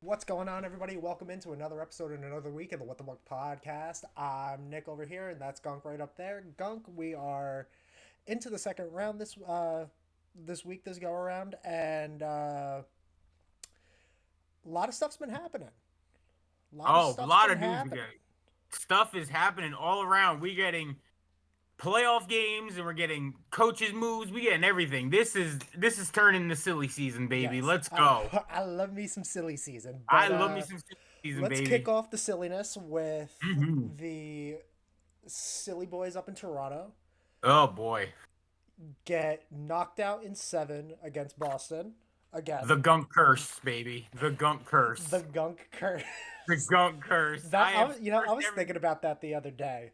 What's going on, everybody? Welcome into another episode and another week of the What the Buck podcast. I'm Nick over here, and that's Gunk right up there. Gunk, we are into the second round this week, this go around, and a lot of stuff's been happening. A lot of Oh, a stuff's lot been of news we happening. got. Stuff is happening all around. We getting playoff games and we're getting coaches moves. We getting everything. This is turning the silly season, baby. Yes, Let's go. I love me some silly season, I but love me some silly season, let's kick baby. off the silliness with hmm the silly boys up in Toronto Oh boy, get knocked out in seven against Boston the again. gunk curse, baby. The gunk The curse. gunk curse. The gunk curse. That I I have was, I cursed was every. thinking about that the other day,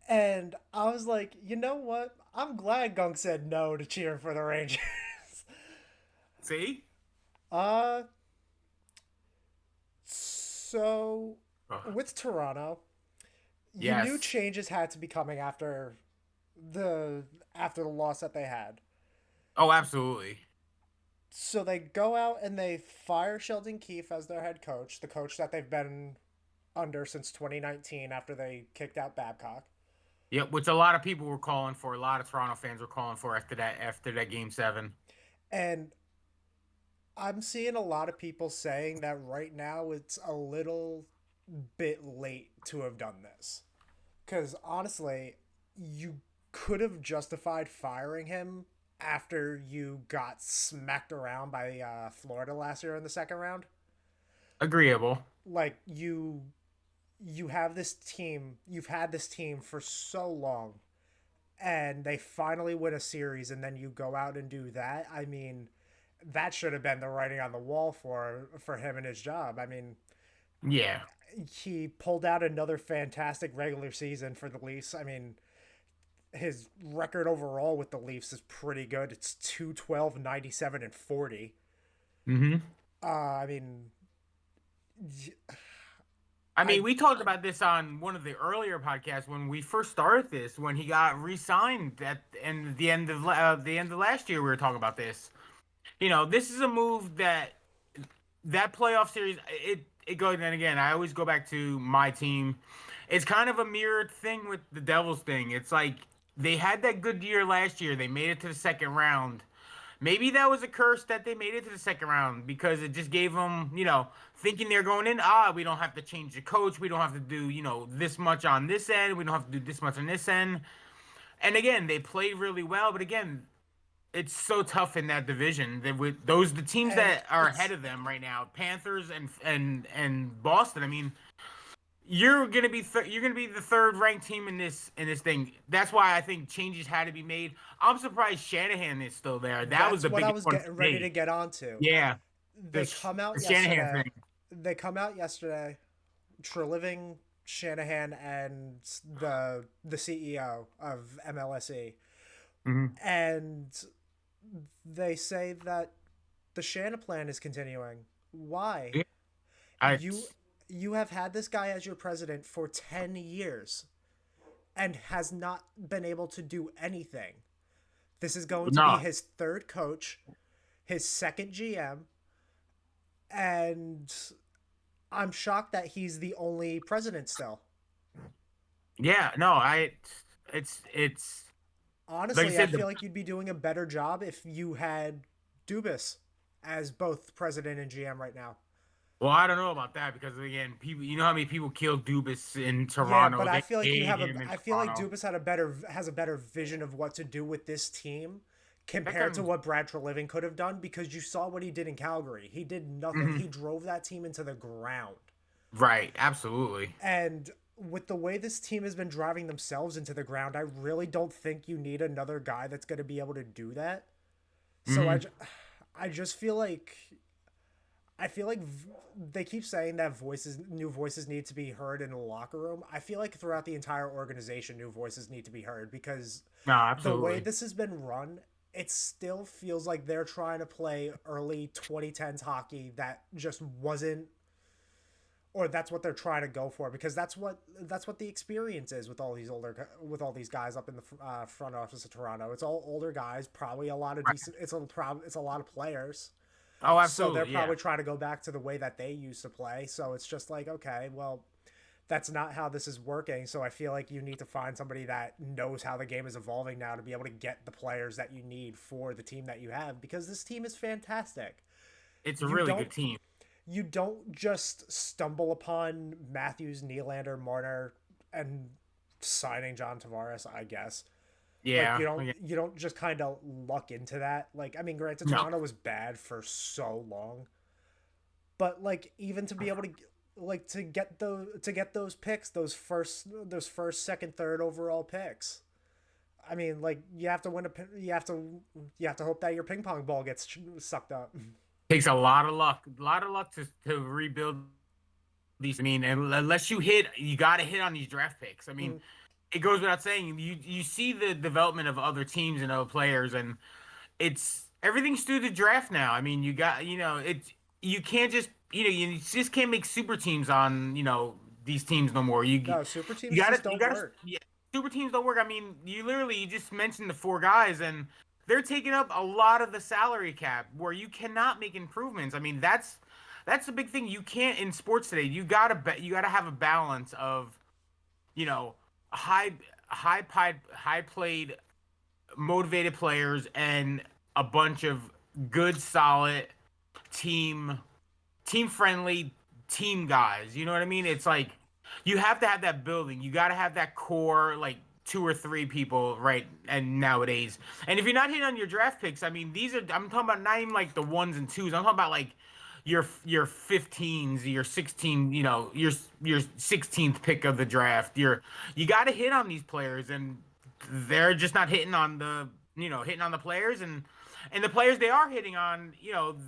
and I was like, you know what? I'm glad Gunk said no to cheering for the Rangers. See? uh, so Ugh. with Toronto, you knew Yes. changes had to be coming the after the loss that they had. Oh, absolutely. So they go out and they fire Sheldon Keefe as their head coach, the coach that they've been under since 2019 after they kicked out Babcock. Yep. Which a lot of people were calling for. A lot of Toronto fans were calling for after that game 7. And I'm seeing a lot of people saying that right now it's a little bit late to have done this. Because honestly, you could have justified firing him after you got smacked around by Florida last year in the second round. Agreeable. Like you have this team, you've had this team for so long, and they finally win a series, and then you go out and do that. I mean, that should have been the writing on the wall for him and his job. I mean, Yeah. he pulled out another fantastic regular season for the Leafs. I mean, his record overall with the Leafs is pretty good. It's 212, 97, and 40. hmm I mean, I I mean, we talked about this on one of the earlier podcasts when we first started this. When he got re-signed at and the end of last year, we were talking about this. This is a move that playoff series. It goes, and again, I always go back to my team. It's kind of a mirrored thing with the Devils thing. It's like they had that good year last year. They made it to the second round. Maybe that was a curse that they made it to the second round because it just gave them, thinking they're going in. We don't have to change the coach. We don't have to do, this much on this end. We don't have to do this much on this end. And again, they played really well, but again, it's so tough in that division. That with those the teams and that are ahead it's of them right now, Panthers and Boston. I mean, you're gonna be the third ranked team in this thing. That's why I think changes had to be made. I'm surprised Shanahan is still there. That was that's the what I biggest was one for getting ready to me. get onto. Yeah, They come the out Shanahan yesterday. thing. They come out yesterday. Treliving, Shanahan, and the CEO of MLSE, hmm and they say that the Shanna plan is continuing. Why? Yeah, I You you have had this guy as your president for 10 years and has not been able to do anything. This is going to be no. his third coach, his second GM, and I'm shocked that he's the only president still. Yeah, no. It's like I Honestly, I said. feel like you'd be doing a better job if you had Dubas as both president and GM right now. Well, I don't know about that because again, people. You know how many people killed Dubas in Yeah, Toronto? but I They feel like you hate have him in I feel like Toronto. Dubas has a better vision of what to do with this team That compared to comes. what Brad Treliving could have done because you saw what he did in Calgary. He did nothing. Mhm. He drove that team into the ground. Right, absolutely. And with the way this team has been driving themselves into the ground, I really don't think you need another guy that's going to be able to do that. So hmm I just feel like they keep saying that new voices need to be heard in the locker room. I feel like throughout the entire organization, new voices need to be heard because No, the way absolutely. this has been run, it still feels like they're trying to play early 2010s hockey that just wasn't, or that's what they're trying to go for because that's what the experience is with all these guys up in the front office of Toronto. It's all older guys, probably a lot of Right. decent. It's a lot of players, Oh, So they're absolutely, yeah. probably trying to go back to the way that they used to play. So it's just like, okay, well, that's not how this is working. So I feel like you need to find somebody that knows how the game is evolving now to be able to get the players that you need for the team that you have, because this team is fantastic. It's a You really don't good team. you don't just stumble upon Matthews, Nylander, Marner, and signing John Tavares, I guess. Like Yeah, yeah. you don't just kind of luck into that. Like, I mean, granted, No, Toronto was bad for so long, but like even to be able to like to get those picks, those first, second, third overall picks. I mean, like you have to win you have to hope that your ping pong ball gets sucked up. takes a lot of luck, to rebuild these. I mean, unless you hit, you got to hit on these draft picks. I mean, Mm, it goes without saying. You see the development of other teams and other players, and it's everything's through the draft now. I mean, you got it's you can't just you just can't make super teams on these teams no more. no, super You teams gotta just you don't gotta work. yeah, super teams don't work. I mean, you just mentioned the four guys and they're taking up a lot of the salary cap where you cannot make improvements. I mean, that's the big thing. You can't in sports today. You gotta have a balance of you know high high played motivated players and a bunch of good, solid team, team friendly team guys. You know what I mean? It's like you have to have that building. You got to have that core, like two or three people, right? And nowadays, and if you're not hitting on your draft picks, I mean, I'm talking about not even like the ones and twos. I'm talking about like your 15s, your 16, your 16th pick of the draft. You got to hit on these players, and they're just not hitting on hitting on the players, and the players they are hitting on,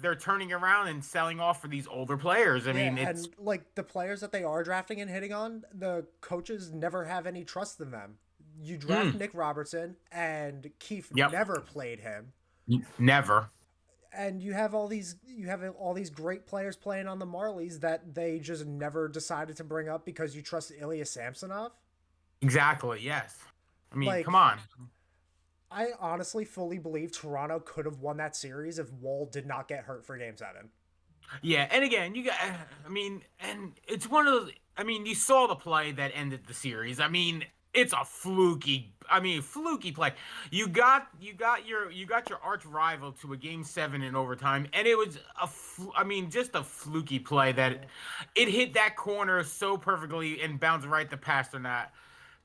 they're turning around and selling off for these older players. I Yeah, mean, it's and like the players that they are drafting and hitting on, the coaches never have any trust in them. You draft mm, Nick Robertson, and Keefe yep, never played him. never. And you have all these great players playing on the Marlies that they just never decided to bring up because you trust Ilya Samsonov. Exactly, yes. I mean, come Like, on. I honestly fully believe Toronto could have won that series if Wall did not get hurt for Game 7. Yeah, and again, I mean, and it's one of those. I mean, you saw the play that ended the series. I mean, it's a fluky play. You got your arch rival to a game seven in overtime, and it was just a fluky play that it hit that corner so perfectly and bounced right to Pasternak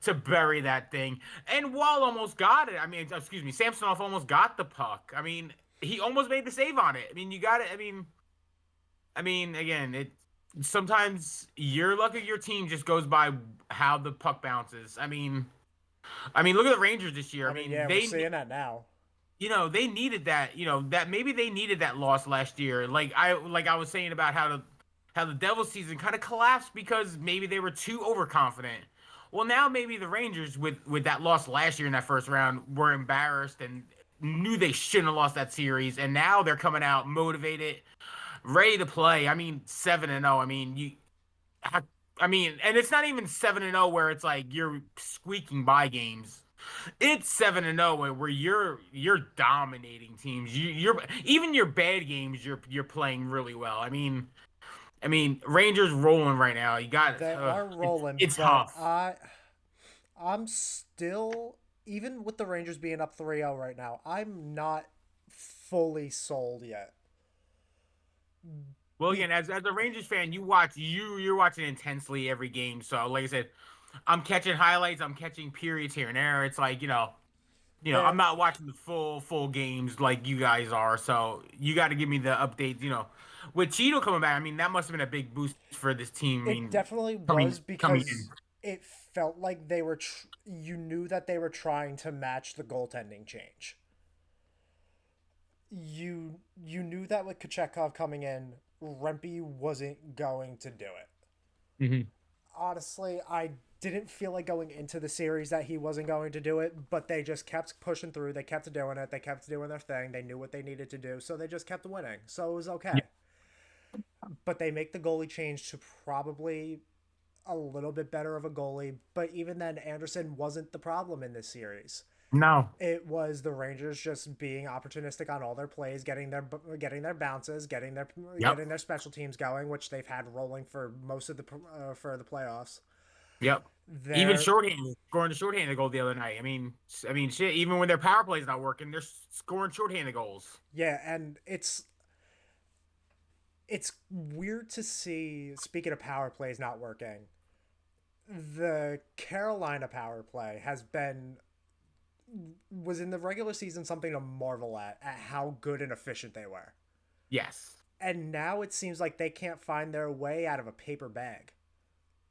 to bury that thing. And Wall almost got it. I mean, excuse me, Samsonov almost got the puck. I mean, he almost made the save on it. I mean, you got it. I mean, again, it sometimes your luck of your team just goes by how the puck bounces. I mean, look at the Rangers this year. I I mean, mean, yeah, we're seeing that now. they needed that. That maybe they needed that loss last year. Like I was saying about how the Devils season kind of collapsed because maybe they were too overconfident. Well, now maybe the Rangers with that loss last year in that first round were embarrassed and knew they shouldn't have lost that series, and now they're coming out motivated, ready to play. I mean, 7-0. I mean, and it's not even 7-0 where it's like you're squeaking by games. It's 7-0 where you're dominating teams. You're even your bad games. You're playing really well. I mean, Rangers rolling right now. You got They are rolling, it's but tough. I'm still, even with the Rangers being up 3-0 right now, I'm not fully sold yet. Well, Be, again, as a Rangers fan, you're watching intensely every game. So, like I said, I'm catching highlights. I'm catching periods here and there. It's like there I'm not watching the full games like you guys are. So you got to give me the updates. With Cheeto coming back, I mean that must have been a big boost for this team. I It mean, definitely coming was, coming in. because it felt like you knew that they were trying to match the goaltending change. You knew that with Kochetkov coming in, Rempe wasn't going to do it. Hmm. Honestly, I didn't feel like going into the series that he wasn't going to do it, but they just kept pushing through. They kept doing it. They kept doing their thing. They knew what they needed to do, so they just kept winning. So it was Yeah. okay. But they make the goalie change to probably a little bit better of a goalie. But even then, Anderson wasn't the problem in this series. No. It was the Rangers just being opportunistic on all their plays, getting their bounces, Yep. getting their special teams going, which they've had rolling for most of the for the playoffs. Yep. Even They're shorthanded, scoring the shorthanded goal the other night. I mean, shit. Even when their power play's not working, they're scoring shorthanded goals. Yeah, and it's weird to see. Speaking of power plays not working, the Carolina power play was in the regular season something to marvel at how good and efficient they were. Yes. And now it seems like they can't find their way out of a paper bag.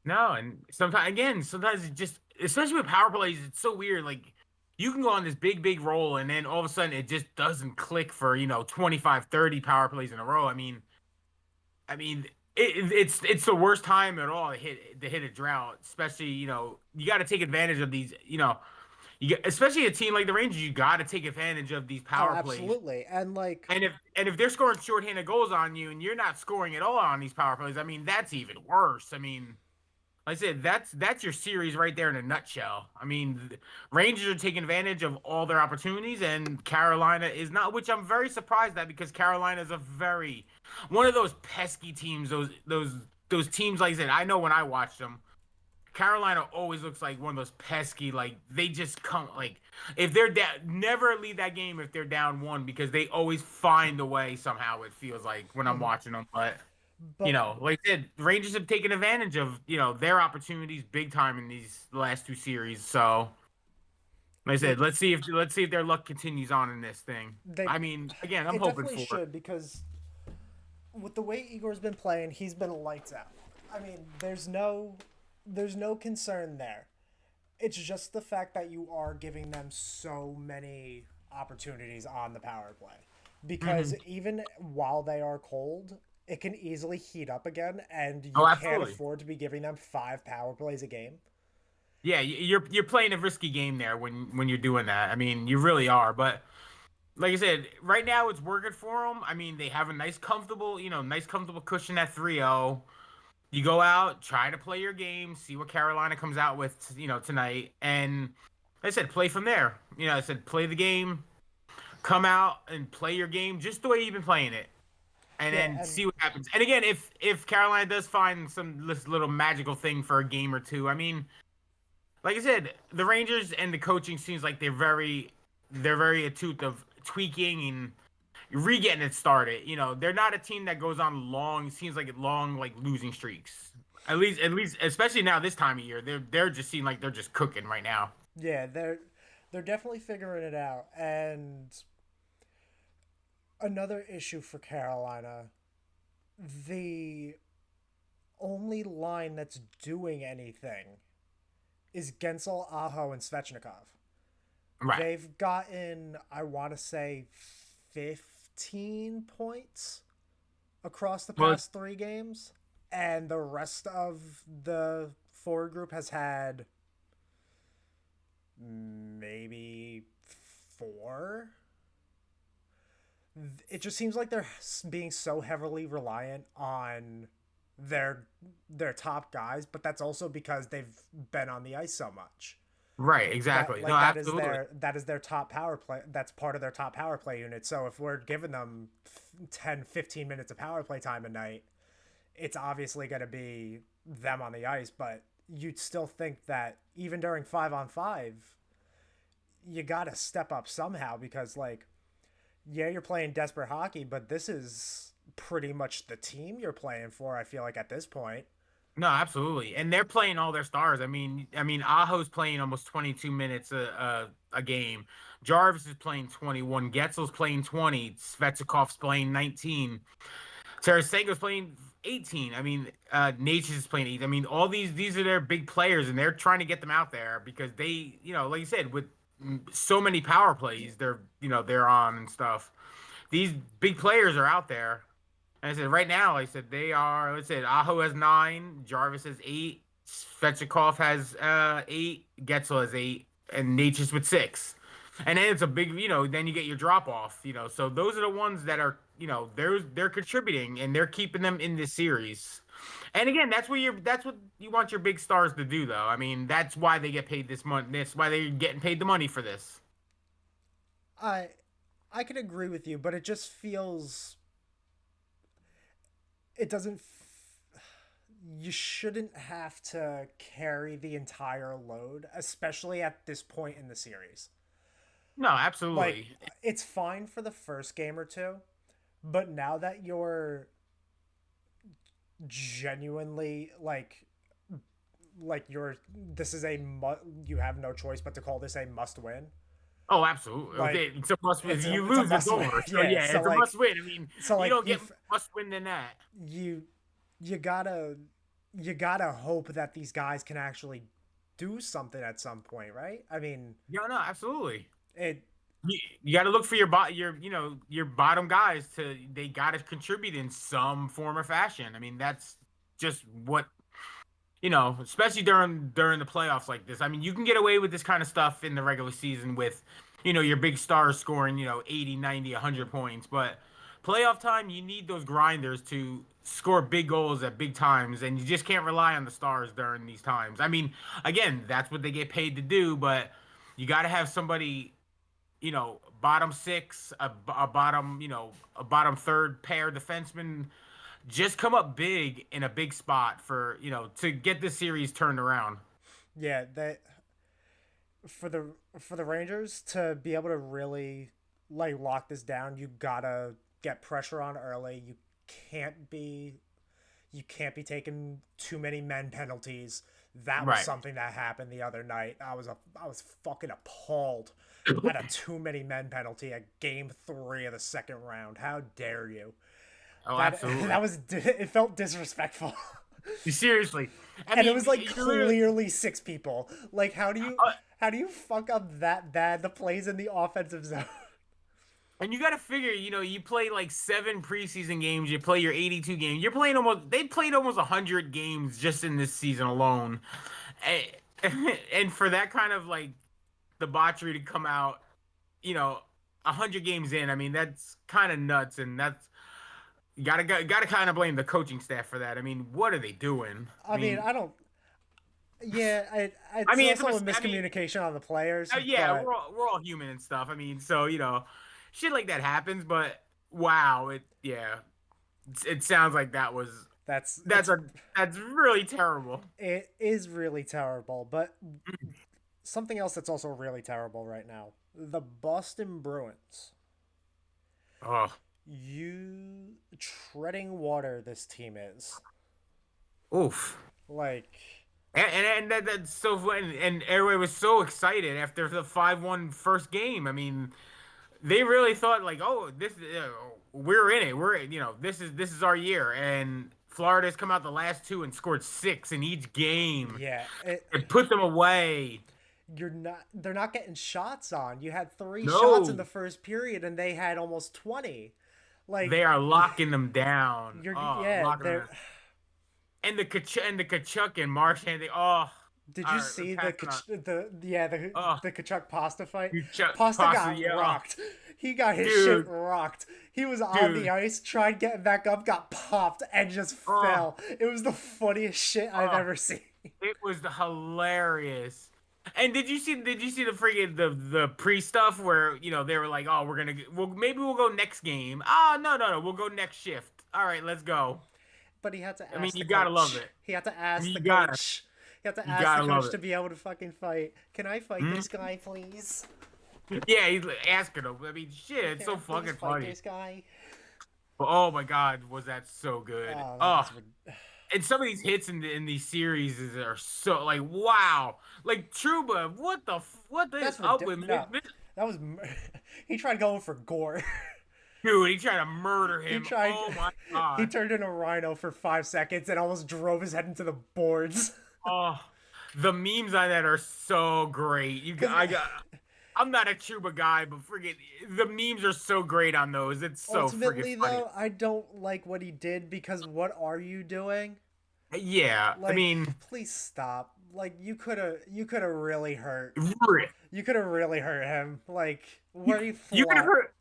No, and sometimes it just, especially with power plays, it's so weird. Like you can go on this big roll, and then all of a sudden it just doesn't click for 25, 30 power plays in a row. I mean, it's the worst time at all to hit a drought. Especially you got to take advantage of these. Especially a team like the Rangers, you got to take advantage of these Oh, power plays. absolutely. And like And if they're scoring shorthanded goals on you, and you're not scoring at all on these power plays, I mean that's even worse. I mean, like I said, that's your series right there in a nutshell. I mean, the Rangers are taking advantage of all their opportunities, and Carolina is not, which I'm very surprised at because Carolina is a very one of those pesky teams. Those teams, like I said, I know when I watch them, Carolina always looks like one of those pesky, like they just come like if they're down, never leave that game if they're down one because they always find a way somehow. It feels like when I'm mhm. watching them, but But like I said, the Rangers have taken advantage of, their opportunities big time in these last two series. So, like I said, it's let's see if their luck continues on in this thing. they I mean, again, I'm it hoping definitely for it. should because with the way Igor's been playing, he's been lights out. I mean, there's no concern there. It's just the fact that you are giving them so many opportunities on the power play. Because Hmm. even while they are cold, it can easily heat up again, and Oh, you can't absolutely. afford to be giving them 5 power plays a game. Yeah, you're playing a risky game there when you're doing that. I mean, you really are. But like I said, right now it's working for them. I mean, they have a nice comfortable cushion at 3-0. You go out, try to play your game, see what Carolina comes out with, tonight, and like I said, play from there. I said play the game, come out and play your game just the way you've been playing it, and Yeah, then and see what happens. And again, if Carolina does find some this little magical thing for a game or two, I mean, like I said, the Rangers and the coaching seems like they're very attuned of tweaking and re-getting it started. They're not a team that goes on long, seems like long, like losing streaks. At least, especially now this time of year, they're just seem like they're just cooking right now. yeah, they're definitely figuring it out. And another issue for Carolina, the only line that's doing anything is Gensel, Aho, and Svechnikov. Right. They've gotten, I want to say, 15 points across the Well, past 3 games, and the rest of the forward group has had maybe 4. It just seems like they're being so heavily reliant on their their top guys, but that's also because they've been on the ice so much. right. That Exactly. No, like absolutely. that is their top power play. That's part of their top power play unit. So if we're giving them 10, 15 minutes of power play time a night, it's obviously going to be them on the ice, but you'd still think that even during 5-on-5, you got to step up somehow because like yeah, you're playing desperate hockey, but this is pretty much the team you're playing for, I feel like at this point. No, absolutely. And they're playing all their stars. I mean, Aho's playing almost 22 minutes a game. Jarvis is playing 21. Getzel's playing 20. Svechnikov's playing 19. Tarasenko's playing 18. I mean, Nature's is playing 8. I mean, all these are their big players, and they're trying to get them out there because they, like you said, with so many power plays, they're on and stuff. These big players are out there. And I said right now, like I said they are. Let's say Aho has 9, Jarvis has 8, Svechnikov has 8, Getzel has 8, and Nature's with 6. And then it's a big, then you get your drop off, So those are the ones that are, they're contributing and they're keeping them in this series. And again, that's what you want your big stars to do, though. I mean, that's why they get paid this month. Why they're getting paid the money for this. I I can agree with you, but it just feels it doesn't you shouldn't have to carry the entire load, especially at this point in the series. No, Like, absolutely. it's fine for the first game or two, but now that you're genuinely you're this is you have no choice but to call this a must win. Oh, absolutely. Like, Okay, it's a must win. If you it's a lose, it's must win. over. So Yeah, yeah, so it's a like must win. I mean, so you like don't get must win than that. you you gotta you gotta hope that these guys can actually do something at some point, right? I mean, No, no, absolutely. it You got to look for your bottom guys to they got to contribute in some form or fashion. I mean, that's just what especially during the playoffs like this. I mean, you can get away with this kind of stuff in the regular season with, your big stars scoring, 80, 90, 100 points, but playoff time, you need those grinders to score big goals at big times, and you just can't rely on the stars during these times. I mean, again, that's what they get paid to do, but you got to have somebody, bottom six, a bottom third pair defenseman just come up big in a big spot for to get this series turned around. yeah, that for the Rangers to be able to really lock this down, you gotta get pressure on early. Can't be you can't be taking too many men penalties. That was Right. something that happened the other night. I was fucking appalled at a too many men penalty at game 3 of the second round. How dare you? Oh, That absolutely. it felt disrespectful. Seriously. I And it mean, was like you're literally, clearly 6 people. Like uh, how do you fuck up that bad the plays in the offensive zone? and you got to figure, you play like 7 preseason games, you play your 82 games. They played almost 100 games just in this season alone. And for that kind of like debauchery to come out, you know, 100 games in, I mean, that's kind of nuts. And that's, you gotta kind of blame the coaching staff for that. I mean, what are they doing? I mean, I don't. Yeah, I it's mean, also a miscommunication on the players, yeah, but we're all human and stuff. I mean, so shit like that happens. But wow, it sounds like that's that's a that's really terrible. it is really terrible. But something else that's also really terrible right now: the Boston Bruins. Oh, You treading water. This team is oof. like That's so fun. And everybody was so excited after the 5-1 first game. I mean, they really thought like, oh, we're in it. This is our year. And Florida's come out the last two and scored 6 in each game yeah. and put them away. You're not. They're not getting shots on. You had 3 shots in No, the first period, and they had almost 20. Like they are locking them down. you're Oh, yeah. locking them They're down. And the Kachuk and Marchand, they Did you are see passing on. Oh, the Kachuk Pasta fight? Kachuk, Pasta Pasta, got yeah, rocked. He got his shit dude, rocked. He was on the dude. ice, tried getting back up, got popped, and just Oh, fell. It was the funniest shit I've oh. ever seen. It was hilarious. And did you see the freaking the pre stuff where they were like, oh, maybe we'll go next game. Oh, no, we'll go next shift. All right, let's go. But he had to I mean, ask the you gotta love coach. it. He had to I ask mean, the you gotta coach. He had to you ask the gotta love coach to it. be able to fucking fight. Can I fight this guy, please? Yeah, he's asking him. I mean, shit, it's Can I so please fucking fight funny. this guy? But oh my god, was that so good? Oh, that Oh, was and some of these hits in these series are so like wow, like Truba. What is that's up ridiculous. with No, that was he tried going for gore. dude? He tried to murder He him. tried. Oh my He god. turned into a rhino for 5 seconds and almost drove his head into the boards. Oh, the memes on that are so great. Because I'm not a Chuba guy, but friggin' the memes are so great on those. It's so friggin' ultimately, funny. though, I don't like what he did because what are you doing? Yeah, I Like, mean, please stop. Like, you could have really hurt. ri- You could have really hurt him. Like, where he you could have flopped. hurt.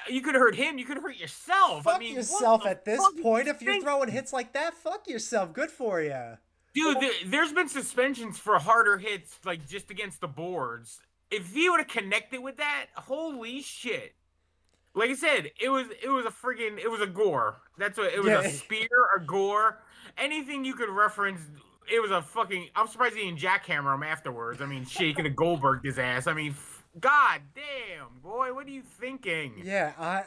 You could have hurt him. You could have hurt yourself. I Fuck mean, what yourself the at this fuck do point. you If you're think? throwing hits like that, fuck yourself. Good for you. Dude, there's been suspensions for harder hits, like just against the boards. if he would have connected with that, holy shit. Like I said, it was a friggin' it was a gore. That's what it was, a Yeah, spear, a gore, anything you could reference. It was a fucking. I'm surprised he didn't jackhammer him afterwards. I mean, shit, he could have Goldberged his ass. I mean, god damn, boy, what are you thinking? yeah.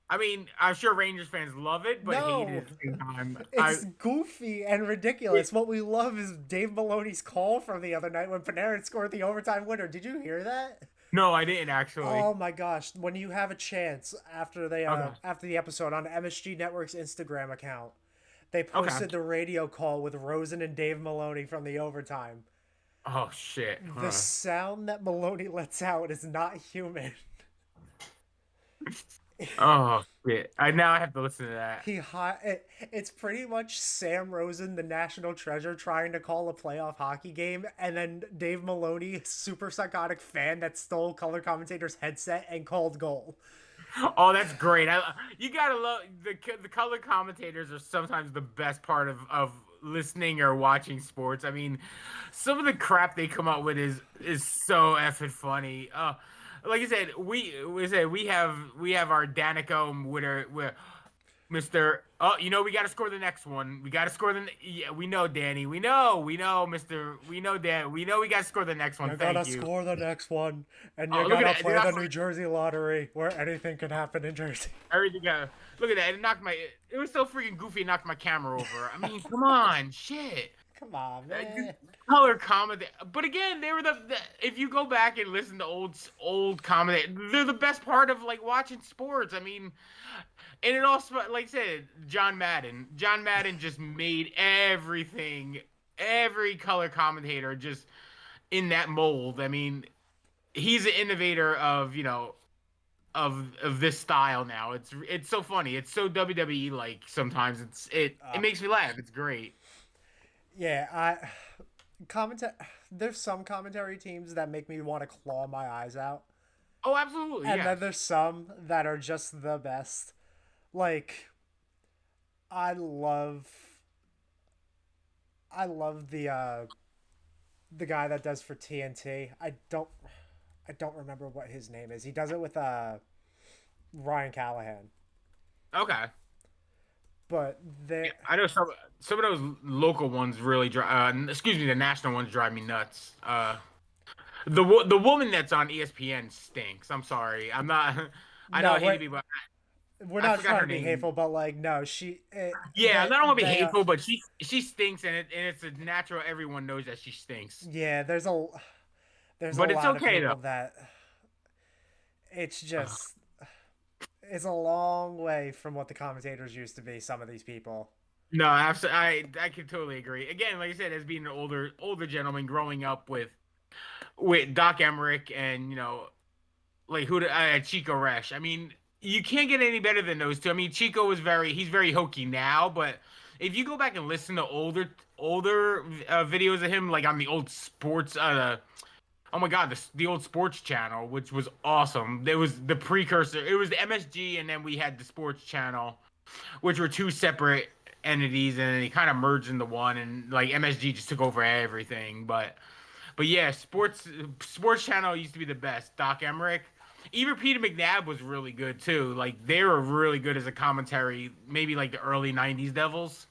I mean, I'm sure Rangers fans love it, but hate it No, at the same time. it's goofy and ridiculous. What we love is Dave Maloney's call from the other night when Panarin scored the overtime winner. Did you hear that? No, I didn't actually. Oh my gosh! When you have a chance Okay, after the episode on MSG Network's Instagram account, they okay. posted the radio call with Rosen and Dave Maloney from the overtime. Oh shit. The sound that Maloney lets out is not human. Oh shit. I now I have to listen to that. It's pretty much Sam Rosen, the national treasure, trying to call a playoff hockey game, and then Dave Maloney, super psychotic fan that stole color commentator's headset and called goal. Oh, that's great. You gotta love the color commentators are sometimes the best part of listening or watching sports. I mean, some of the crap they come up with is so effing funny. Like I said, we have our Danicom with Mr. Oh, we got to score the next one. We got to score yeah, we know, Danny. We know, Mr. We know, Dan. We know we got to score the next one. You Thank gotta you. score the next one, and Oh, you look at gotta that. play the New Jersey lottery where anything can happen in Jersey. Everything got. Look at that. It knocked my. It was so freaking goofy. It knocked my camera over. I mean, come on, shit. Come on, man. Color comment, but again, they were if you go back and listen to old comment, they're the best part of like watching sports. I mean, and it also, like I said, John Madden just made every color commentator just in that mold. I mean, he's an innovator of of this style now. It's so funny. It's so WWE like sometimes. It makes me laugh. It's great. Yeah, comment. There's some commentary teams that make me want to claw my eyes out, Oh, absolutely, and yeah. then there's some that are just the best. Like, I love, I love the guy that does for TNT. I don't remember what his name is. He does it with Ryan Callahan, Okay. but they Yeah, I know some of those local ones really drive. Excuse me, the national ones drive me nuts. The woman that's on ESPN stinks. I'm sorry. I'm not. I know no I hate to we're be, but we're I not forgot trying her to be name. hateful, but like no, Yeah, I don't want to be they hateful, but she stinks, and it's a natural. Everyone knows that she stinks, yeah, there's a but it's lot of okay though. people that it's just it's a long way from what the commentators used to be. Some of these people. No, absolutely. I can totally agree. Again, like I said, as being an older gentleman growing up with Doc Emmerich and like Chico Resch. I mean, you can't get any better than those two. I mean, he's very hokey now, but if you go back and listen to older videos of him, like on the old sports, oh my God, the old sports channel, which was awesome. There was the precursor. It was the MSG, and then we had the sports channel, which were two separate entities, and they kind of merged into one, and like MSG just took over everything, but yeah, sports channel used to be the best. Doc Emmerich, even Peter McNabb was really good too. Like they were really good as a commentary, maybe like the early '90s Devils.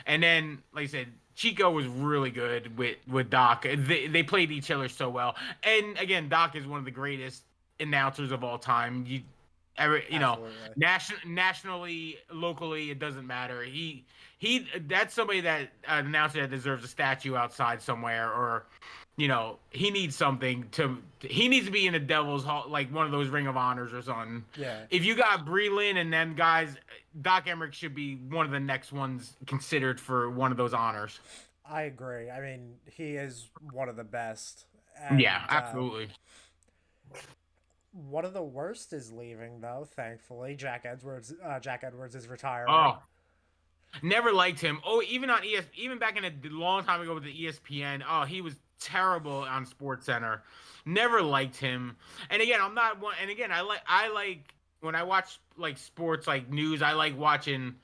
And then, like I said, Chico was really good with Doc. They played each other so well. And again, Doc is one of the greatest announcers of all time. You know, Absolutely. nationally, locally, it doesn't matter. He that's somebody that an announcer that deserves a statue outside somewhere, or he needs something he needs to be in the Devil's Hall, like one of those Ring of Honors or something. Yeah, If you got Breland and then guys, Doc Emmerich should be one of the next ones considered for one of those honors. I agree. I mean, he is one of the best, Yeah, and absolutely. one of the worst is leaving though. Thankfully, Jack Edwards. Jack Edwards is retiring. Oh, never liked him. Oh, even on even back in a long time ago with the ESPN. Oh, he was terrible on Sports Center. Never liked him. And again, I'm not one. And again, I like when I watch like sports, like news. I like watching.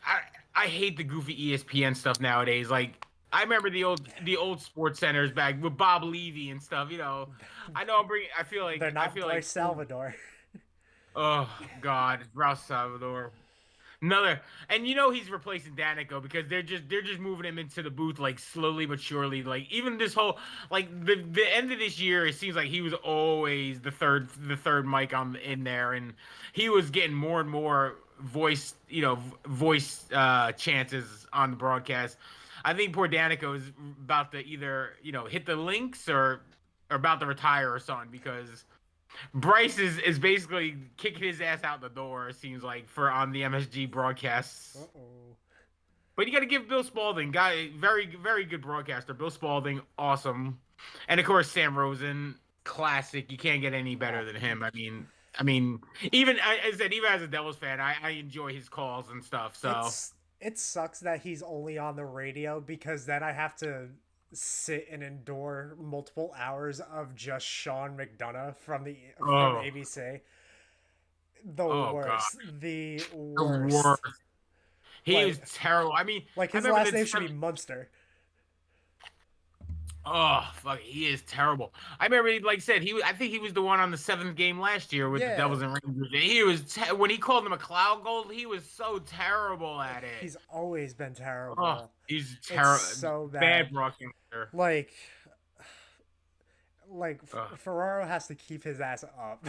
I I hate the goofy ESPN stuff nowadays. Like I remember the old sports centers back with Bob Levy and stuff. I know I'm bringing. They're I not feel Bryce like. Salvador. Oh God, Ralph Salvador. Another, and he's replacing Danico because they're just moving him into the booth like slowly but surely. Like even this whole like the end of this year, it seems like he was always the third mic on in there, and he was getting more and more voice chances on the broadcast. I think poor Danico is about to either hit the links or about to retire or something because Bryce is basically kicking his ass out the door. It seems like for on the MSG broadcasts. Uh-oh. But you got to give Bill Spalding, guy, very very good broadcaster. Bill Spalding, awesome, and of course Sam Rosen, classic. You can't get any better than him. I mean, even I said even as a Devils fan, I enjoy his calls and stuff. So It sucks that he's only on the radio because then I have to sit and endure multiple hours of just Sean McDonough from oh ABC. The oh god, worst. The the worst. worst. He was Like terrible. I mean, like I his remember last the name should be Munster. Oh fuck, he is terrible. I remember, like I said, I think he was the one on the seventh game last year with the Yeah. Devils and Rangers. He was when he called him a cloud goal. He was so terrible at it. He's always been Oh, terrible. he's It's terrible. so Bad bad. broadcaster. Like Ugh. Ferraro has to keep his ass up.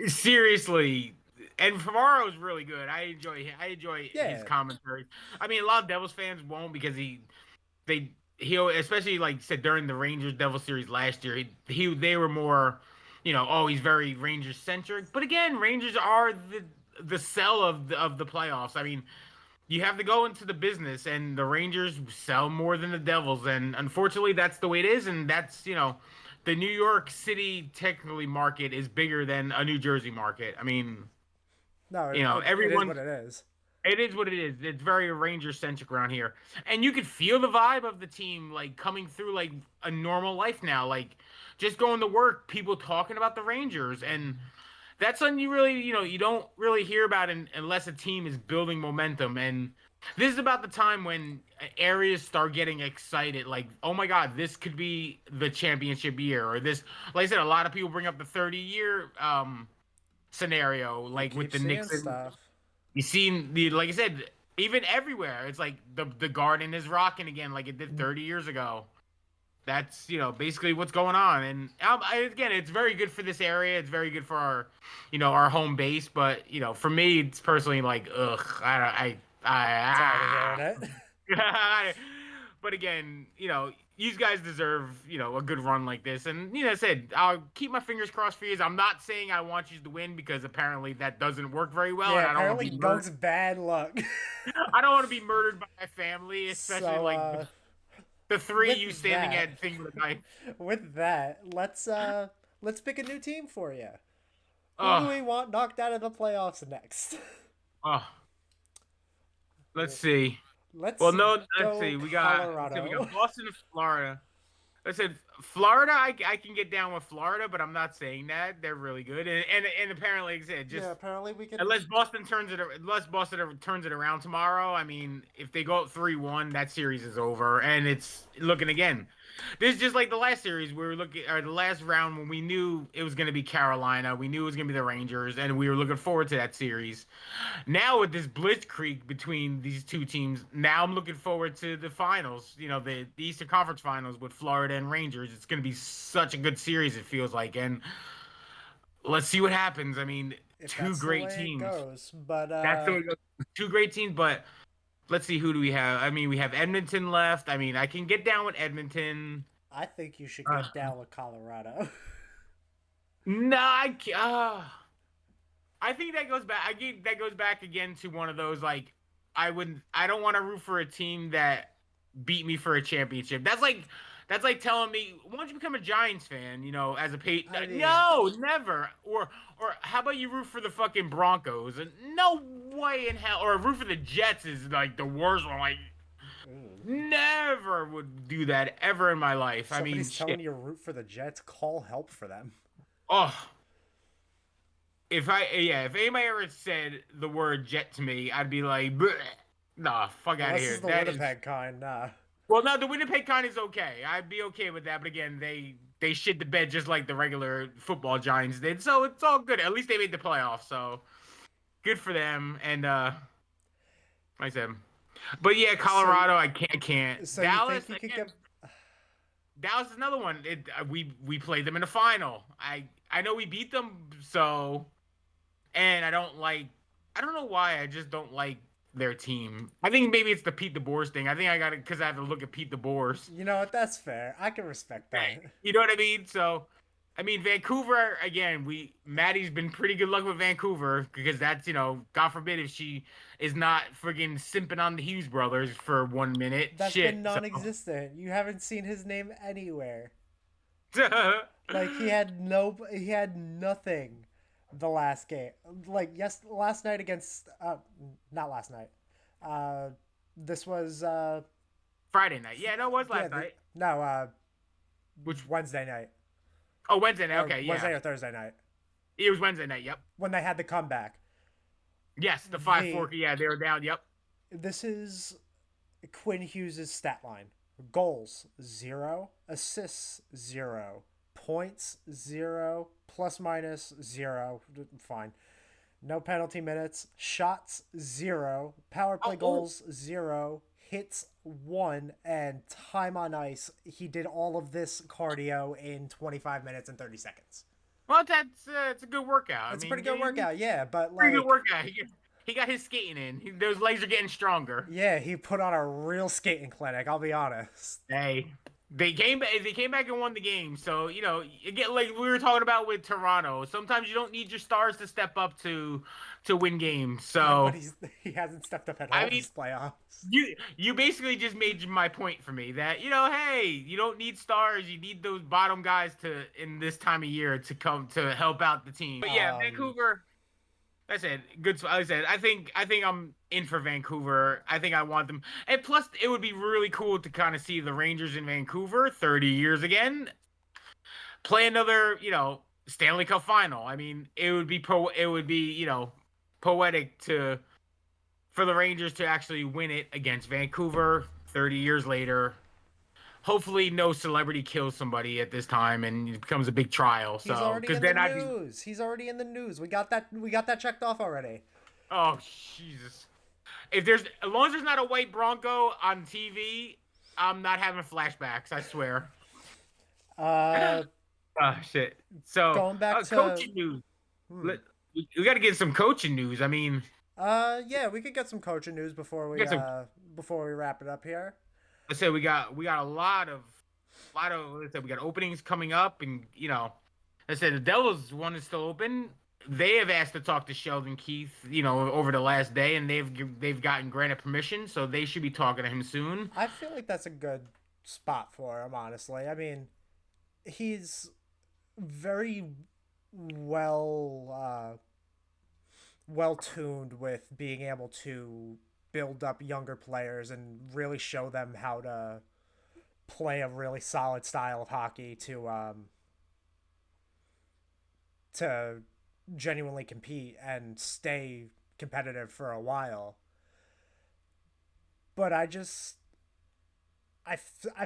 Seriously, and Favaro is really good. I enjoy his Yeah. commentary. I mean, a lot of Devils fans won't because he'll especially like said during the Rangers Devil series last year. They were more, oh, he's very Rangers centric. But again, Rangers are the sell of the playoffs. I mean, you have to go into the business, and the Rangers sell more than the Devils, and unfortunately, that's the way it is. And that's the New York City technically market is bigger than a New Jersey market. I mean, No, it is everyone. what it is. It is what it is. It's very Ranger centric around here, and you could feel the vibe of the team like coming through like a normal life now. Like just going to work, people talking about the Rangers, and that's something you don't really hear about unless a team is building momentum. And this is about the time when areas start getting excited. Like, oh my God, this could be the championship year, or this. Like I said, a lot of people bring up the 30-year scenario, You like with keep the seeing Knicks and stuff. you seen like I said, even everywhere, it's like the Garden is rocking again, like it did 30 years ago. That's basically what's going on, and again, it's very good for this area. It's very good for our home base. But for me, it's personally like, ugh, Tired of hearing it. but again, you guys deserve a good run like this. And I said I'll keep my fingers crossed for you. I'm not saying I want you to win because apparently that doesn't work very well, and Yeah, I don't want apparently to be murdered. Doug's bad luck. I don't want to be murdered by my family, especially So like the three of you with standing that, at things with a knife. with that, let's pick a new team for you. Who do Oh, we want knocked out of the playoffs next? oh. Let's see. Let's Well, no, let's go see. We Colorado. got Boston and Florida. I said Florida. I can get down with Florida, but I'm not saying that they're really good. And apparently, like I said, just Yeah, apparently we can. unless Boston turns it around tomorrow. I mean, if they go up 3-1, that series is over, and it's looking again. This is just like the last series we were looking, or the last round when we knew it was going to be Carolina, we knew it was going to be the Rangers, and we were looking forward to that series. Now with this blitzkrieg between these two teams, now I'm looking forward to the finals. The Eastern Conference Finals with Florida and Rangers. It's going to be such a good series. It feels like, and let's see what happens. I mean, If two that's the great way it teams. goes, but That's the way it goes. Two great teams, but let's see who do we have. I mean, we have Edmonton left. I mean, I can get down with Edmonton. I think you should Uh, get down with Colorado. no, I think that goes back. That goes back again to one of those like I don't want to root for a team that beat me for a championship. That's like telling me, why don't you become a Giants fan? As a I mean, no, never. Or how about you root for the fucking Broncos? And no way in hell. Or root for the Jets is like the worst one. Like ooh. never would do that ever in my life. I mean, Somebody's telling shit. you to root for the Jets. Call help for them. Oh, if anybody ever said the word Jet to me, I'd be like, "Bleh. Nah, fuck out of Unless here. it's the That is Winnipeg kind, nah. Well, no, the Winnipeg Con is okay. I'd be okay with that. But again, they shit the bed just like the regular football Giants did. So it's all good. At least they made the playoffs. So good for them. And like I said, but yeah, So, Colorado, I can't. so you Dallas think you could again. get? Dallas is another one. We played them in the final. I know we beat them. So and I don't know why. I just don't like their team. I think maybe it's the Pete DeBoers thing. I think I got it because I have to look at Pete DeBoers. You know what? That's fair. I can respect that. You know what I mean? So, I mean, Vancouver again. Maddie's been pretty good luck with Vancouver because that's God forbid if she is not friggin' simping on the Hughes brothers for 1 minute. That's Shit. been So, non-existent. You haven't seen his name anywhere. yeah, Like he had nothing the last game. Like yes, last night against not last night. Uh this was Friday night. Yeah, no, it was yeah, last night. no, Which Wednesday night Wednesday night. or Okay, Wednesday yeah, or Thursday night it was Wednesday night. Yep. when they had the comeback. Yes, the 5-4. The Yeah, they were down. Yep. This is Quinn Hughes' stat line. Goals 0, assists 0, points 0, plus minus 0. Fine. No penalty minutes. Shots 0. Power play goals 0. Hits 1. And time on ice. He did all of this cardio in 25 minutes and 30 seconds. Well, that's it's a good workout. It's a pretty good workout, yeah. But like, pretty good workout. He got his skating in. Those legs are getting stronger. yeah, he put on a real skating clinic. I'll be honest. Hey, they came back and won the game. So again, like we were talking about with Toronto. Sometimes you don't need your stars to step up to win games. So But he hasn't stepped up at I all mean, this playoffs. you basically just made my point for me that hey, you don't need stars. You need those bottom guys to in this time of year to come to help out the team. But yeah, Vancouver. I said good. Like I said, I think I'm in for Vancouver. I think I want them, and plus it would be really cool to kind of see the Rangers in Vancouver 30 years again, play another Stanley Cup final. I mean, it would be poetic for the Rangers to actually win it against Vancouver 30 years later. Hopefully, no celebrity kills somebody at this time, and it becomes a big trial. He's So, already because in then the I'd be, news. He's already in the news. We got that checked off already. oh Jesus! As long as there's not a white Bronco on TV, I'm not having flashbacks. I swear. Uh, Oh shit! So going back to coaching news. We got to get some coaching news. I mean, yeah, we could get some coaching news before we wrap it up here. I said we got a lot of. Like I said, we got openings coming up, and I said the Devils one is still open. They have asked to talk to Sheldon Keefe, over the last day, and they've gotten granted permission, so they should be talking to him soon. I feel like that's a good spot for him, honestly. I mean, he's very well tuned with being able to build up younger players and really show them how to play a really solid style of hockey to genuinely compete and stay competitive for a while. But I've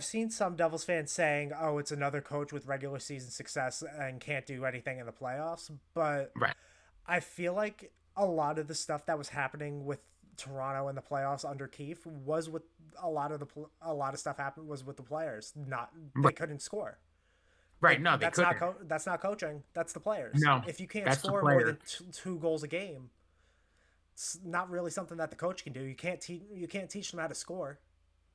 seen some Devils fans saying, "Oh, it's another coach with regular season success and can't do anything in the playoffs." But Right. I feel like a lot of the stuff that was happening with Toronto in the playoffs under Keefe was with a lot of stuff happened was with the players. Not they couldn't score. Right? No, they That's couldn't. that's not coaching. That's the players. No, If you can't that's the score more player. than two goals a game, it's not really something that the coach can do. You can't teach them how to score.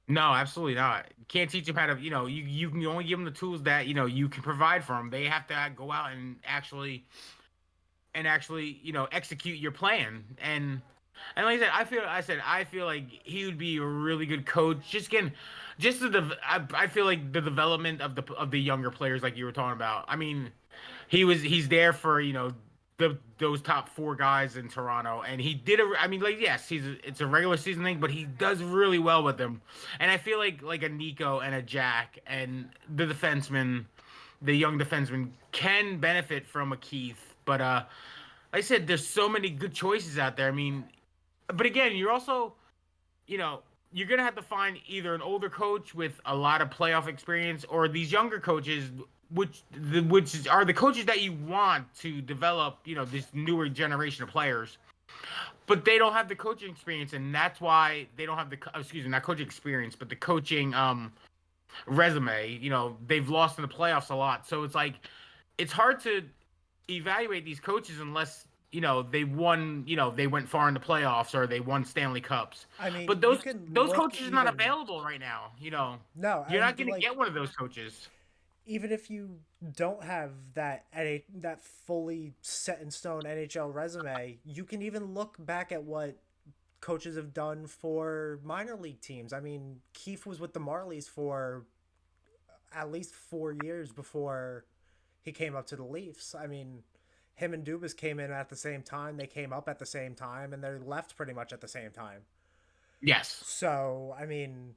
No, absolutely not. You can't teach them how to. You can only give them the tools that you can provide for them. They have to go out and actually execute your plan. And like I said, I feel like he would be a really good coach. I feel like the development of the younger players, like you were talking about. I mean, he's there for those top four guys in Toronto, and he did I mean, like yes, it's a regular season thing, but he does really well with them. And I feel like a Nico and a Jack and the young defenseman can benefit from a Keith. But like I said, there's so many good choices out there. I mean, but again, you're also, you're gonna have to find either an older coach with a lot of playoff experience, or these younger coaches, which are the coaches that you want to develop, this newer generation of players. But they don't have the coaching experience, and that's why they don't have excuse me, not coaching experience, but the coaching resume. They've lost in the playoffs a lot, so it's hard to evaluate these coaches unless they won, they went far in the playoffs or they won Stanley Cups. I mean, But you those can those look coaches are not even available right now. no, You're not and going to like get one of those coaches. even if you don't have that fully set in stone NHL resume, you can even look back at what coaches have done for minor league teams. I mean, Keefe was with the Marlies for at least 4 years before he came up to the Leafs. I mean, him and Dubas came in at the same time. They came up at the same time, and they left pretty much at the same time. Yes. So, I mean,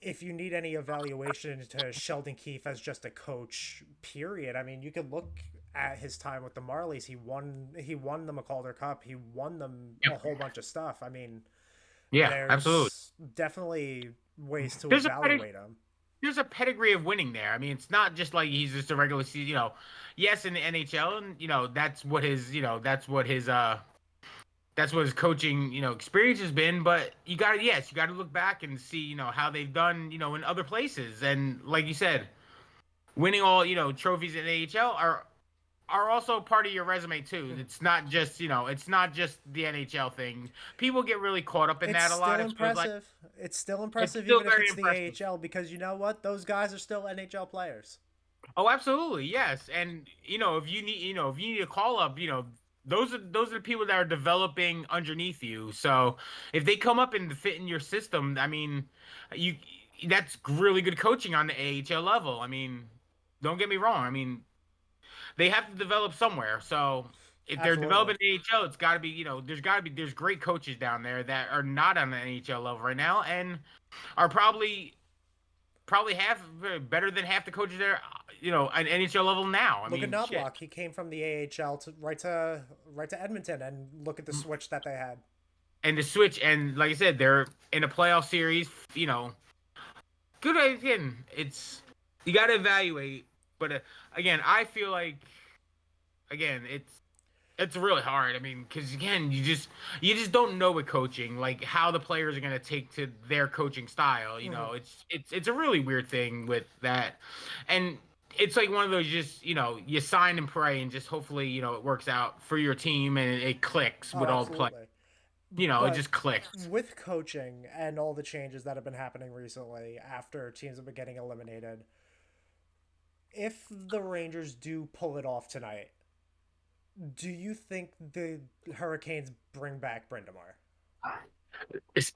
if you need any evaluation to Sheldon Keefe as just a coach, period, I mean, you could look at his time with the Marlies. He won them a Calder Cup. He won them a Yep. whole bunch of stuff. I mean, Yeah, absolutely. there's definitely ways to There's a evaluate him. there's a pedigree of winning there. I mean, it's not just like he's just a regular season. Yes, in the NHL, and that's what his coaching experience has been. But you got to look back and see how they've done in other places. And like you said, winning all trophies in the AHL are also part of your resume too. It's not just the NHL thing. People get really caught up in It's that a lot. still It feels like impressive. It's still it's impressive, still even if very it's the impressive. AHL, because you know what? Those guys are still NHL players. Oh, absolutely, yes. And if you need a call up, those are the people that are developing underneath you. So if they come up and fit in your system, I mean, you that's really good coaching on the AHL level. I mean, don't get me wrong. I mean, they have to develop somewhere. So if they're Absolutely. developing the AHL, it's got to be, there's great coaches down there that are not on the NHL level right now and are probably half better than half the coaches there, at NHL level now. I Look at mean, shit. Knobloch. He came from the AHL to right to Edmonton, and look at the switch that they had. And the switch, and like I said, they're in a playoff series. Good again. It's you got to evaluate, but again, I feel like again, it's really hard. I mean, because again, you just don't know with coaching, like how the players are gonna take to their coaching style. Hmm. It's a really weird thing with that, and it's like one of those just you sign and pray and just hopefully it works out for your team and it clicks Oh, with all the players. absolutely. It But just clicks. with coaching and all the changes that have been happening recently after teams have been getting eliminated, if the Rangers do pull it off tonight, do you think the Hurricanes bring back Brindamore?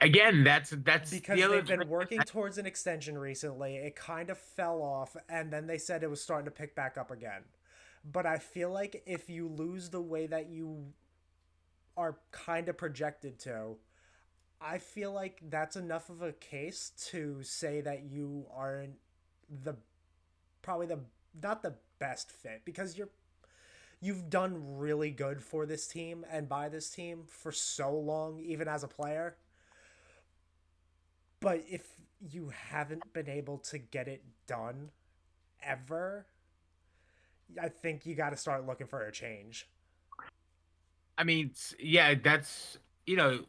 Again, that's the Because other. they've been working towards an extension recently. It kind of fell off, and then they said it was starting to pick back up again. But I feel like if you lose the way that you are kind of projected to, I feel like that's enough of a case to say that you aren't the probably the not the best fit, because you've done really good for this team and by this team for so long, even as a player. But if you haven't been able to get it done ever, I think you got to start looking for a change. I mean, yeah, that's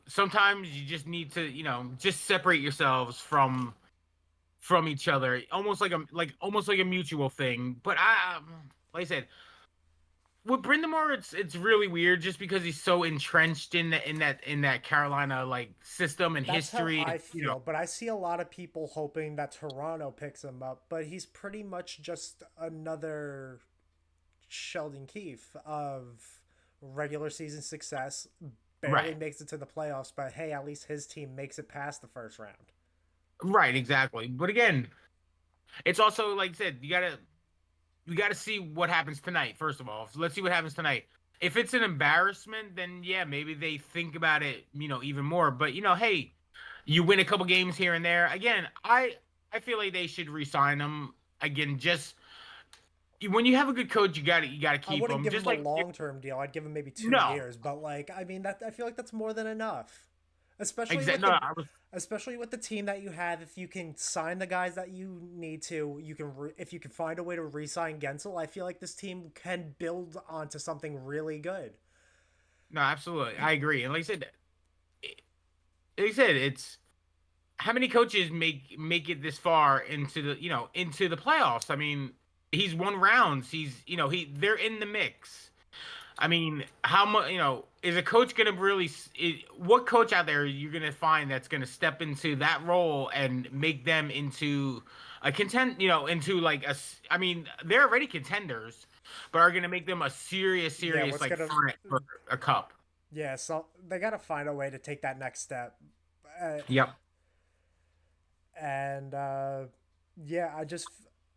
sometimes you just need to just separate yourselves from each other, almost like a mutual thing. But like I said, with Brindamore, it's really weird just because he's so entrenched in that Carolina like system and That's how history. I feel, but I see a lot of people hoping that Toronto picks him up, but he's pretty much just another Sheldon Keefe of regular season success, barely Right, makes it to the playoffs, but hey, at least his team makes it past the first round. right, exactly. But again, it's also like I said, we gotta see what happens tonight. First of all, so let's see what happens tonight. If it's an embarrassment, then yeah, maybe they think about it, even more. But hey, you win a couple games here and there. Again, I feel like they should re-sign them again. Just when you have a good coach, you gotta I keep wouldn't them. give Just him a like long term deal. I'd give him maybe two no, years, but like I mean that I feel like that's more than enough, especially exactly. with No, the I was. especially with the team that you have. If you can sign the guys that you need to, you can if you can find a way to re-sign Gensel, I feel like this team can build onto something really good. No, absolutely, I agree. And like I said, it's how many coaches make it this far into the into the playoffs? I mean, he's won rounds. They're in the mix. I mean, how much is a coach gonna really? What coach out there you're gonna find that's gonna step into that role and make them into a contend? Into like a. I mean, they're already contenders, but are gonna make them a Yeah, serious what's like gonna threat for a cup. yeah, so they got to find a way to take that next step. Uh, Yep. and yeah,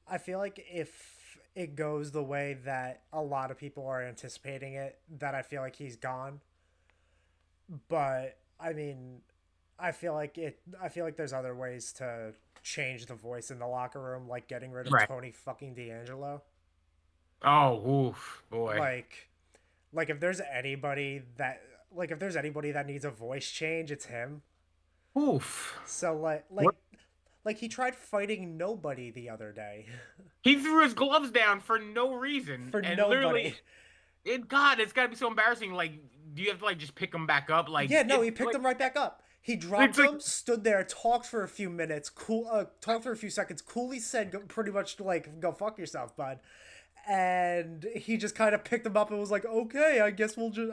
I feel like if it goes the way that a lot of people are anticipating it, that I feel like he's gone. But I mean, I feel like there's other ways to change the voice in the locker room, like getting rid of Right. Tony fucking D'Angelo. Oh, oof, boy. Like like if there's anybody that if there's anybody that needs a voice change, it's him. Oof. So What? like he tried fighting nobody the other day. He threw his gloves down for no reason, For and nobody. literally, God, it's gotta be so embarrassing. Like, do you have to like just pick him back up? Like, Yeah, no, he it's picked like him right back up. He it's dropped like him, stood there, talked for a few minutes, talked for a few seconds. Cooley said pretty much like, "Go fuck yourself, bud." And he just kind of picked him up and was like, "Okay, I guess we'll do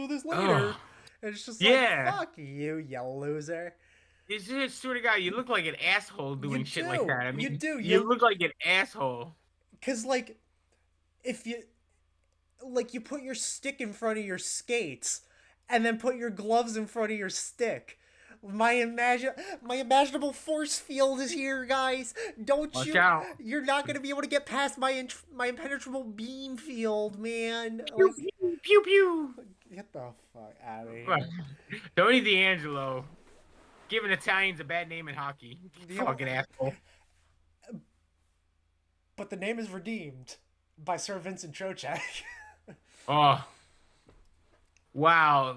this later." oh And it's just like, yeah. "Fuck you, you loser." It's just sort of guy. You look like an asshole You doing shit like do, that. I you mean, do, you look like an asshole. cause like if you you put your stick in front of your skates and then put your gloves in front of your stick. My imaginable force field is here, guys. Don't Watch you? out. You're not gonna be able to get past my impenetrable beam field, man. Pew Like, pew pew pew. get the fuck out of here. Tony D'Angelo giving Italians a bad name in hockey. You know, Fucking asshole. but the name is redeemed by Sir Vincent Trocek. Oh wow.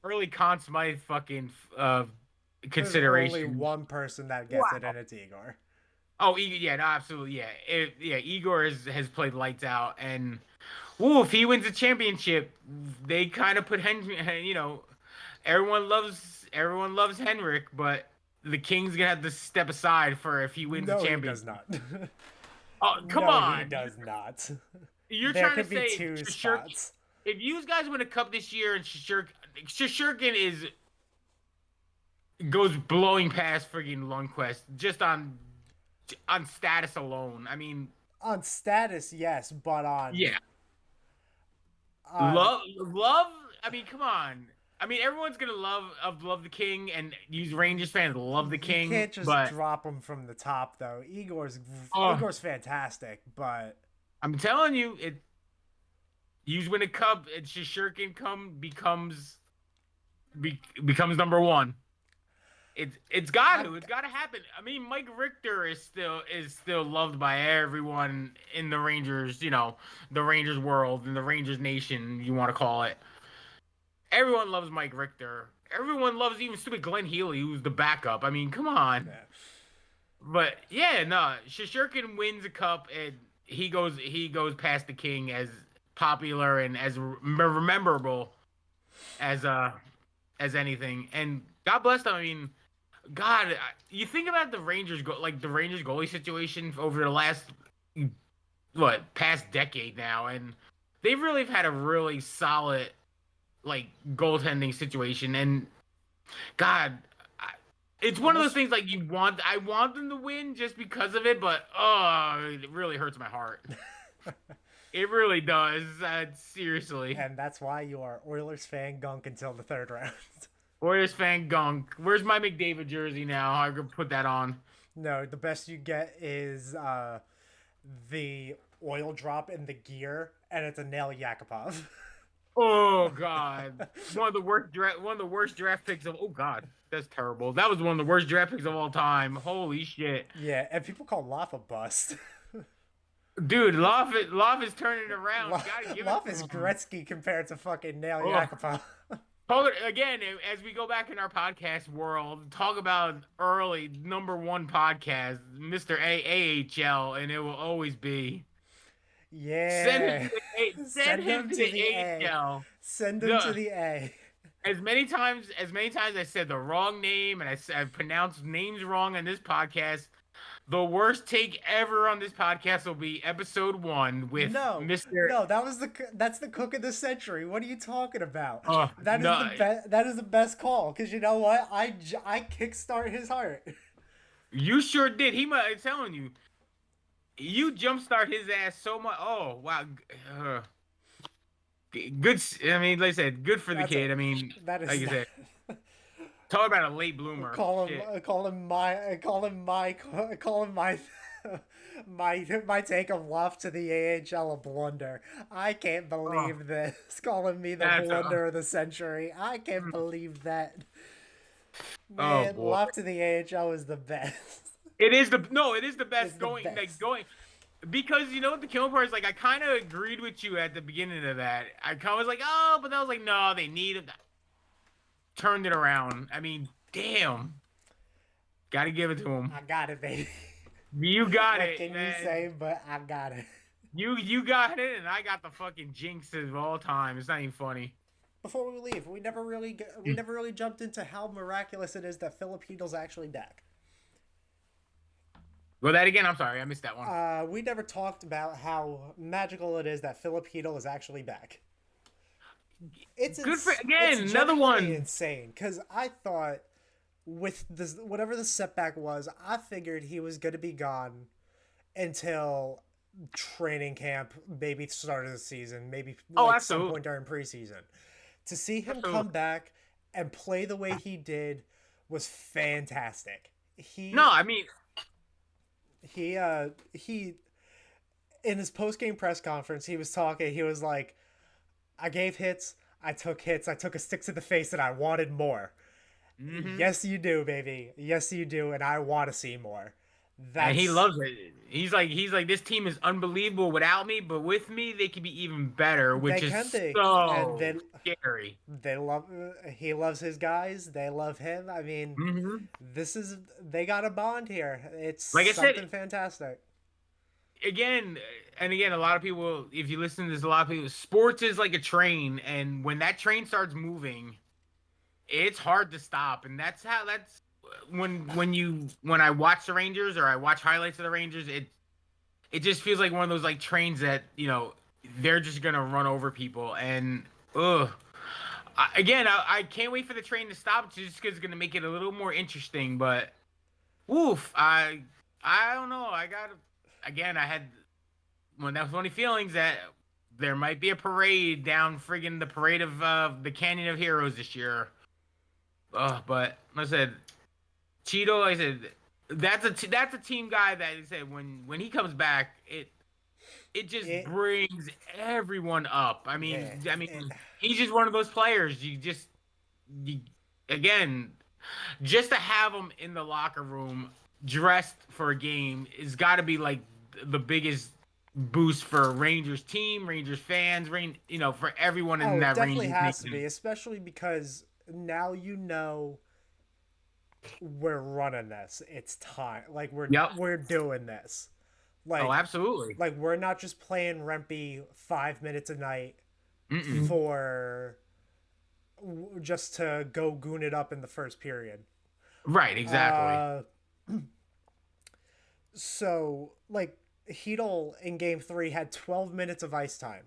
Early Conn Smythe fucking There's only consideration. one person that gets it, Wow. and it's Igor. Oh, yeah, no, absolutely, yeah, Igor has played lights out, and ooh, if he wins the championship, they kind of put everyone loves Henrik, but the King's gonna have to step aside for if he wins the No, he does championship. not. Oh, come No, he on, does not. you're There trying to could be say two Shishirkin, spots. if you guys win a cup this year and Shishirkin is goes blowing past friggin' Lundqvist just on status alone. I mean, On status, yes, but yeah, on love. I mean, come on. I mean, everyone's gonna love the King, and use Rangers fans love the you King, can't just but drop him from the top though. oh, Igor's fantastic, but I'm telling you, you win a cup, and Shishirkin becomes number one. It's got to. It's got to happen. I mean, Mike Richter is still loved by everyone in the Rangers, the Rangers world and the Rangers nation, you want to call it. Everyone loves Mike Richter. Everyone loves even stupid Glenn Healy, who's the backup. I mean, come on. yeah. But yeah, no, Shishirkin wins a cup, and he goes past the King as popular and as rememberable as anything. And God bless them. I mean, God, you think about the Rangers the Rangers goalie situation over the last past decade now, and they really have had a really solid goaltending situation. And God, it's one of those things like I want them to win just because of it, but it really hurts my heart. It really does. Seriously. And that's why you are Oilers fan gunk until the third round. Warriors fan gunk. Where's my McDavid jersey now? I could put that on. No, the best you get is the oil drop in the gear, and it's a Nail Yakupov. Oh God, one of the worst draft picks of. Oh God, that's terrible. That was one of the worst draft picks of all time. Holy shit. Yeah, and people call Loff a bust. Dude, Love is turning it around. You gotta give Loff it is to him. Gretzky compared to fucking Nail Oh. Yakupov. Again, as we go back in our podcast world, talk about early #1 podcast, Mr. AHL, and it will always be Yeah. send Send him him to to the the A. AHL. Send him to The, the A. as many times I said the wrong name and I pronounced names wrong on this podcast. The worst take ever on this podcast will be episode 1 with No, Mr. no, that's the cook of the century. What are you talking about? That is the No, best. That is the best call because you know what? I kickstart his heart. you sure did. I'm telling you, you jumpstart his ass so much. Oh wow, good. I mean, like I said, good for the That's a kid. I mean, that is like I said, talk about a late bloomer. Shit. call him my my take of love to the AHL a blunder. I can't Oh, believe this. Calling me the that's blunder of the century. I can't believe that. oh Man, boy. love to the AHL is the best. It is the It's best the best. going because you know what the killing part is like. I kind of agreed with you at the beginning of that. I kind of was like, oh, but I was like, no, they need him. Turned it around. I mean, damn, got to give it to him. I got it, baby. You got What it, can you man. say? But I got it. You got it, and I got the fucking jinx of all time. It's not even funny. Before we leave, we never really jumped into how miraculous it is that Filipinos actually back. Go that again. I'm sorry, I missed that one. We never talked about how magical it is that Filipino is actually back. Good for It's again another genuinely one. insane because I thought with this whatever the setback was, I figured he was going to be gone until training camp, maybe start of the season, maybe Oh, like some absolutely, point during preseason. To see him come absolutely. back and play the way he did was fantastic. No, He I mean, he in his post game press conference, he was talking. He was like, "I gave hits. I took hits. I took a stick to the face, and I wanted more." hmm Yes, you do, baby. Yes, you do, and I want to see more. and he That's loves it. He's like, this team is unbelievable without me, but with me, they can be even better, they which can is be, and so scary. they love. He loves his guys. They love him. I mean, hmm this is they got a bond here. It's Like I said, something fantastic. again and again, a lot of people, if you listen to this, a lot of people, sports is like a train, and when that train starts moving, it's hard to stop. And that's when I watch the Rangers or I watch highlights of the Rangers, it just feels like one of those like trains that, they're just gonna run over people. And ugh. I can't wait for the train to stop just because it's gonna make it a little more interesting. But woof, I don't know. I had one of those funny feelings that there might be a parade down friggin' the parade of the Canyon of Heroes this year. But like I said, Cheeto, like I said, that's a team guy that I said when he comes back, it just It brings everyone up. yeah. I It, mean, he's just one of those players. You again, just to have him in the locker room dressed for a game is got to be like the biggest boost for Rangers team, Rangers fans, for everyone in oh, it that definitely Rangers has to nation. be, especially because now you know we're running this. It's time. Like Yep. we're doing this. Oh, Like absolutely. we're not just playing Rempy 5 minutes a night Mm-mm. for just to go goon it up in the first period. Right. Exactly. Uh, so like Heedle in game three had 12 minutes of ice time.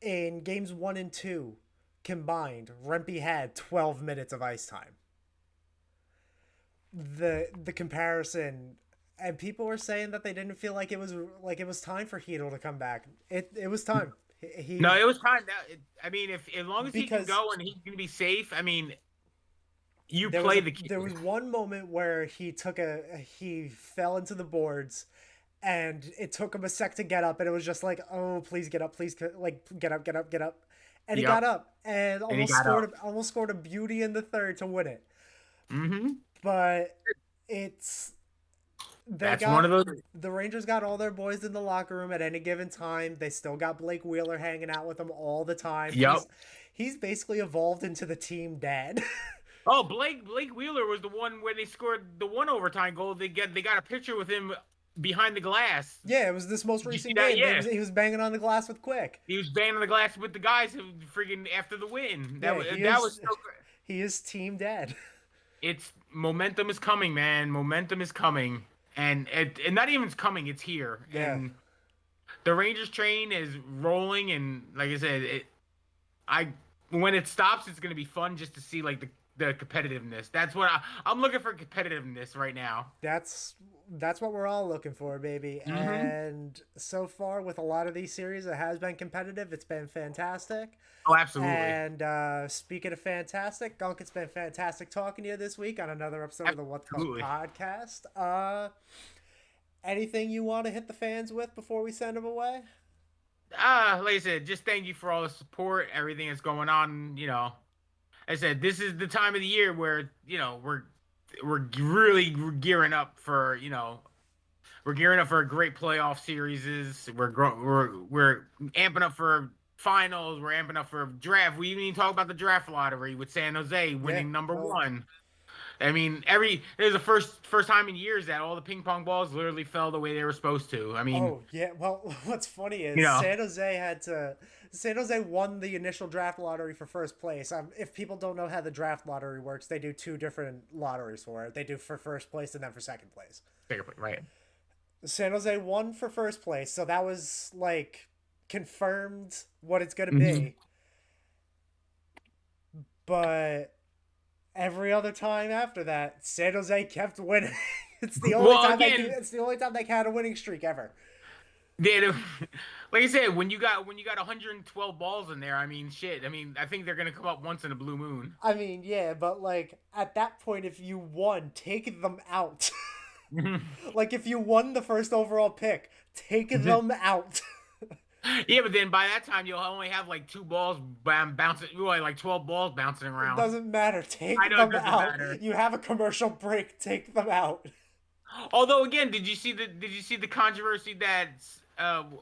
In games one and two combined, Rempy had 12 minutes of ice time. The comparison, and people were saying that they didn't feel like it was time for Heedle to come back. It was time. No, He it was time. I mean, if as long as he can because go and he can be safe, I mean, you there was play the kid. there was one moment where he fell into the boards and it took him a sec to get up and it was just like, oh, please get up, please, like, get up, and he got Yep. up and And he got up. almost scored a beauty in the third to win it. Mm-hmm. But it's They That's one got of those. the Rangers got all their boys in the locker room at any given time. They still got Blake Wheeler hanging out with them all the time. Yep. He's basically evolved into the team dad. Oh, Blake Wheeler was the one where they scored the one overtime goal. They got a picture with him behind the glass. Yeah, it was this most Did you see recent that? game. Yeah. He was banging on the glass with Quick. He was banging the glass with the guys who freaking after the win. Yeah, That was so good. He is team dad. It's momentum is coming, man. Momentum is coming, and not even it's coming. It's here, Yeah. and the Rangers train is rolling. And like I said, when it stops, it's gonna be fun just to see like the competitiveness. That's what I'm looking for, competitiveness right now. That's what we're all looking for, baby. Mm-hmm. And so far, with a lot of these series, it has been competitive. It's been fantastic. Oh, absolutely. And speaking of fantastic, Gunk, it's been fantastic talking to you this week on another episode of the What the Fuck podcast. Anything you want to hit the fans with before we send them away? Like I said, just thank you for all the support, everything that's going on. You know, I said this is the time of the year where we're really gearing up for we're gearing up for a great playoff series. We're amping up for finals. We're amping up for draft. We even talk about the draft lottery with San Jose winning number one. I mean, there's the first time in years that all the ping pong balls literally fell the way they were supposed to. I mean, oh yeah. Well, what's funny is San Jose won the initial draft lottery for first place. If people don't know how the draft lottery works, they do two different lotteries for it. They do for first place and then for second place. Right. San Jose won for first place, so that was like confirmed what it's gonna be. But every other time after that, San Jose kept winning. It's the only time they had a winning streak ever. Yeah, like I said, when you got 112 balls in there, I mean, shit. I mean, I think they're gonna come up once in a blue moon. I mean, yeah, but like at that point, if you won, take them out. Like if you won the first overall pick, take them out. Yeah, but then by that time you'll only have like 2 balls bouncing, like 12 balls bouncing around. It doesn't matter. Take them out. Matter. You have a commercial break. Take them out. Although, again, did you see the controversy that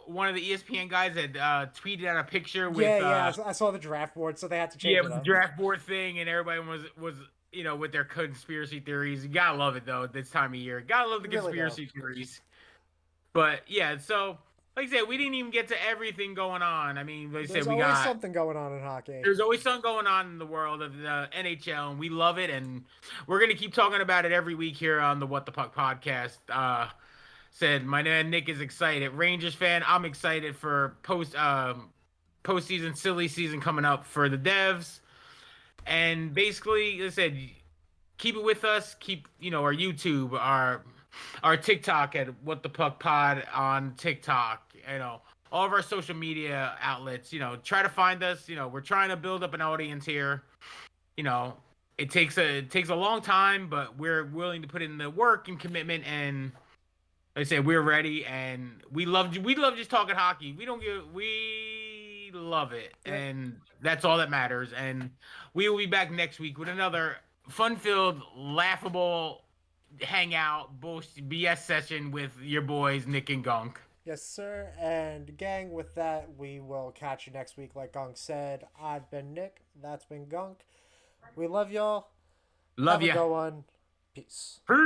one of the ESPN guys had tweeted out a picture with? Yeah, I saw the draft board, so they had to change it up. Yeah, the draft board thing, and everybody was with their conspiracy theories. You gotta love it though this time of year. Gotta love the conspiracy theories. But yeah, so. Like I said, we didn't even get to everything going on. I mean, like I said, there's always something going on in hockey. There's always something going on in the world of the NHL, and we love it, and we're gonna keep talking about it every week here on the What the Puck podcast. Said my man Nick is excited. Rangers fan, I'm excited for postseason, silly season coming up for the Devs, and basically, like I said, keep it with us. Keep our YouTube, our TikTok at What the Puck Pod on TikTok. All of our social media outlets. Try to find us. We're trying to build up an audience here. It takes a long time, but we're willing to put in the work and commitment. And like I say, we're ready, and we love just talking hockey. We love it, and that's all that matters. And we will be back next week with another fun-filled, laughable hangout BS session with your boys Nick and Gunk. Yes, sir. And gang, with that, we will catch you next week. Like Gunk said, I've been Nick. That's been Gunk. We love y'all. Love you. Have a good one. Peace. Peace.